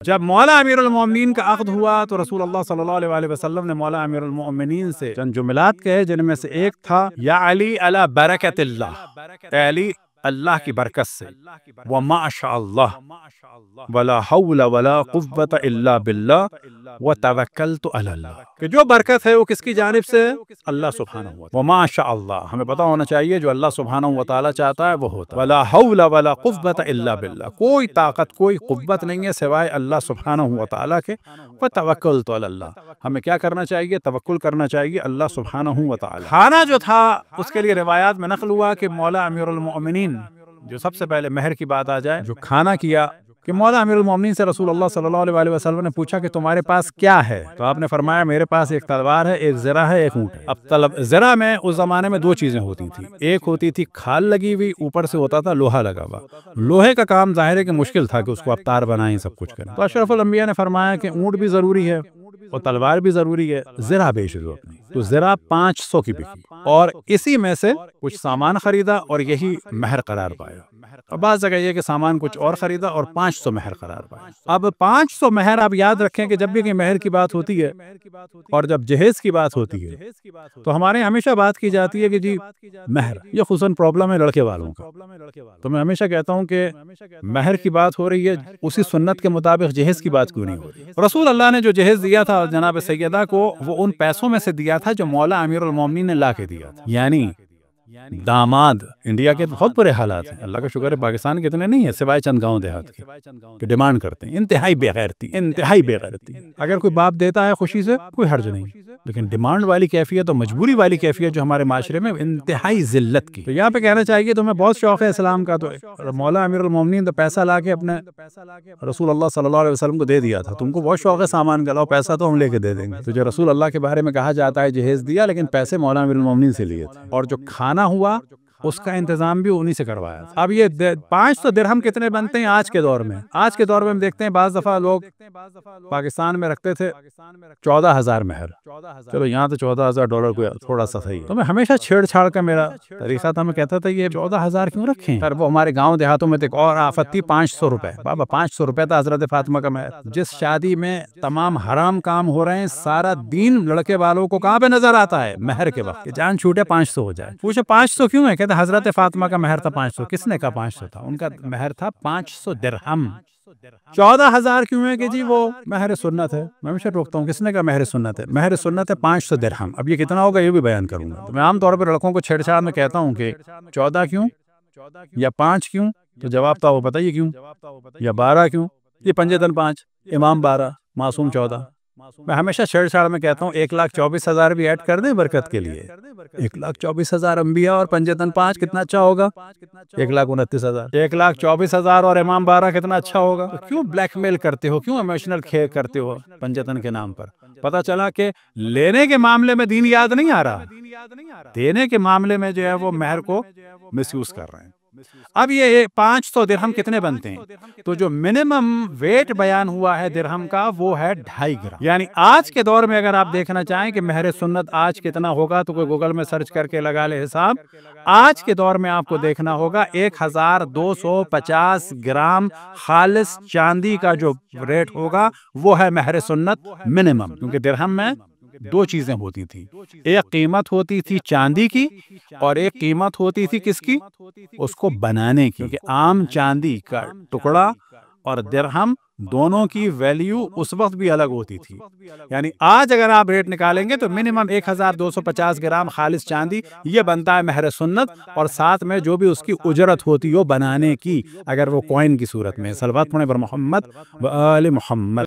جب مولا امیر المومنین کا عقد ہوا تو رسول اللہ صلی اللہ علیہ وسلم نے مولا امیر المومنین سے چند جملات کہے، جن میں سے ایک تھا یا علی علی برکت اللہ، اے علی اللہ کی برکت سے، وما شاء اللہ ولا حول ولا قوت الا باللہ وتوکلت علی اللہ، کہ جو برکت ہے وہ کس کی جانب سے؟ اللہ سبحانہ و تعالی، وما شاء اللہ، ہمیں پتہ ہونا چاہیے جو اللہ سبحانہ و تعالی چاہتا ہے وہ ہوتا ہے، ولا حول ولا قوت الا باللہ، کوئی طاقت کوئی قوت نہیں ہے سوائے اللہ سبحانہ و تعالی کے، وتوکلت علی اللہ، ہمیں کیا کرنا چاہیے؟ توکل کرنا چاہیے اللہ سبحانہ و تعالی۔ کھانا جو تھا اس کے لیے روایات میں نقل ہوا کہ مولا امیر المؤمنین، جو سب سے پہلے مہر کی بات آ جائے، جو کھانا کیا کہ مولا امیر المومنین سے رسول اللہ صلی اللہ علیہ وسلم نے پوچھا کہ تمہارے پاس کیا ہے؟ تو آپ نے فرمایا میرے پاس ایک تلوار ہے، ایک زرہ ہے، ایک اونٹ ہے۔ اب زرہ میں اس زمانے میں دو چیزیں ہوتی تھیں، ایک ہوتی تھی کھال لگی ہوئی، اوپر سے ہوتا تھا لوہا لگا ہوا۔ لوہے کا کام ظاہر ہے کہ مشکل تھا کہ اس کو آپ تار بنائیں، سب کچھ کریں، تو اشرف الانبیاء نے فرمایا کہ اونٹ بھی ضروری ہے اور تلوار بھی ضروری ہے، زرہ بیچ دو اپنی۔ تو زرہ 500 کی بکی اور اسی میں سے کچھ سامان خریدا اور یہی مہر قرار پایا۔ اب بعض جگہ یہ کہ سامان کچھ اور خریدا اور 500 مہر قرار پایا۔ اب 500 مہر، آپ یاد رکھیں کہ جب بھی کہ مہر کی بات ہوتی ہے اور جب جہیز کی بات ہوتی ہے تو ہمارے ہمیشہ بات کی جاتی ہے کہ جی مہر، یہ خصوصاً پرابلم ہے لڑکے والوں کا، تو میں ہمیشہ کہتا ہوں کہ مہر کی بات ہو رہی ہے، اسی سنت کے مطابق جہیز کی بات کیوں نہیں ہو رہی؟ رسول اللہ نے جو جہیز دیا تھا جناب سیدہ کو، وہ ان پیسوں میں سے دیا تھا جو مولا امیر المومنین نے لا کے دیا تھا، یعنی داماد انڈیا کے بہت برے حالات ہیں، اللہ کا شکر ہے پاکستان کے اتنے نہیں ہے سوائے چند گاؤں دیہات کے، کہ ڈیمانڈ کرتے ہیں، انتہائی بے غیرتی، انتہائی بے غیرتی۔ اگر کوئی باپ دیتا ہے خوشی سے کوئی حرج نہیں، لیکن ڈیمانڈ والی کیفیت اور مجبوری والی کیفیت جو ہمارے معاشرے میں انتہائی ذلت کی۔ تو یہاں پہ کہنا چاہیے تمہیں بہت شوق ہے اسلام کا، تو مولا امیر المومنین تو پیسہ لا کے اپنے رسول اللہ صلی اللہ علیہ وسلم کو دے دیا تھا، تم کو بہت شوق ہے سامان کا، لاؤ پیسہ تو ہم لے کے دے دیں گے۔ تو جو رسول اللہ کے بارے میں کہا جاتا ہے جہیز دیا، لیکن پیسے مولا امیر المومنین سے لیے تھے، اور جو کھانا ہوا اس کا انتظام بھی انہی سے کروایا تھا۔ اب یہ 500 درہم کتنے بنتے ہیں آج کے دور میں؟ آج کے دور میں ہم دیکھتے ہیں بعض دفعہ لوگ پاکستان میں رکھتے تھے 14,000 مہر، چلو یہاں تو $14,000 کوئی تھوڑا سا صحیح ہے، تو میں ہمیشہ چھیڑ چھاڑ کا میرا طریقہ تھا، میں کہتا تھا یہ 14,000 کیوں رکھیں؟ پھر وہ ہمارے گاؤں دیہاتوں میں ایک اور آفت تھی، 500 روپے، بابا 500 روپے تھا حضرت فاطمہ کا مہر۔ جس شادی میں تمام حرام کام ہو رہے ہیں، سارا دین لڑکے والوں کو کہاں پہ نظر آتا ہے؟ مہر کے وقت، کہ جان چھوٹے 500 ہو جائے۔ پوچھے 500 کیوں ہے؟ کہتے حضرت فاطمہ کا مہر تھا 500۔ کس نے کہا 500 تھا؟ ان کا مہر تھا 500 درہم۔ 14,000 کیوں ہے کہ جی وہ مہر سنت ہے؟ میں ہمیشہ روکتا ہوں، کس نے کہا مہر سنت ہے؟ مہر سنت ہے 500 درہم۔ اب یہ کتنا ہوگا یہ بھی بیان کروں گا۔ تو میں عام طور پر لڑکوں کو چھیڑ چھاڑ میں کہتا ہوں کہ 14 کیوں یا 5 کیوں؟ تو جواب تو آپ کو بتائیے کیوں؟ یا 12 کیوں؟ یہ پنجے تن 5، امام 12، معصوم 14۔ میں ہمیشہ چھیڑ چھاڑ میں کہتا ہوں 1,24,000 بھی ایڈ کر دیں برکت کے لیے، 1,24,000 انبیاء اور پنجتن 5 کتنا اچھا ہوگا؟ 1,29,000۔ 1,24,000 اور امام 12 کتنا اچھا ہوگا؟ تو کیوں بلیک میل کرتے ہو؟ کیوں ایموشنل کھیل کرتے ہو پنجتن کے نام پر؟ پتہ چلا کہ لینے کے معاملے میں دین یاد نہیں آ رہا، دینے کے معاملے میں جو ہے وہ مہر کو مس یوز کر رہے ہیں۔ اب یہ 500 درہم کتنے بنتے ہیں؟ تو جو منیمم ویٹ بیان ہوا ہے درہم کا وہ ہے 2.5 گرام، یعنی آج کے دور میں اگر آپ دیکھنا چاہیں کہ مہر سنت آج کتنا ہوگا تو کوئی گوگل میں سرچ کر کے لگا لے حساب، آج کے دور میں آپ کو دیکھنا ہوگا 1,250 گرام خالص چاندی کا جو ریٹ ہوگا وہ ہے مہر سنت منیمم، کیونکہ درہم میں 2 چیزیں ہوتی تھیں، ایک قیمت ہوتی تھی چاندی کی اور ایک قیمت ہوتی تھی کس کی؟ اس کو بنانے کی، کیونکہ عام چاندی کا ٹکڑا اور درہم دونوں کی ویلیو اس وقت بھی الگ ہوتی تھی۔ یعنی آج اگر آپ ریٹ نکالیں گے تو منیمم 1,250 گرام خالص چاندی یہ بنتا ہے مہر سنت، اور ساتھ میں جو بھی اس کی اجرت ہوتی ہو بنانے کی، اگر وہ کوئن کی صورت میں۔ صلوات پڑھیں بر محمد و آل محمد۔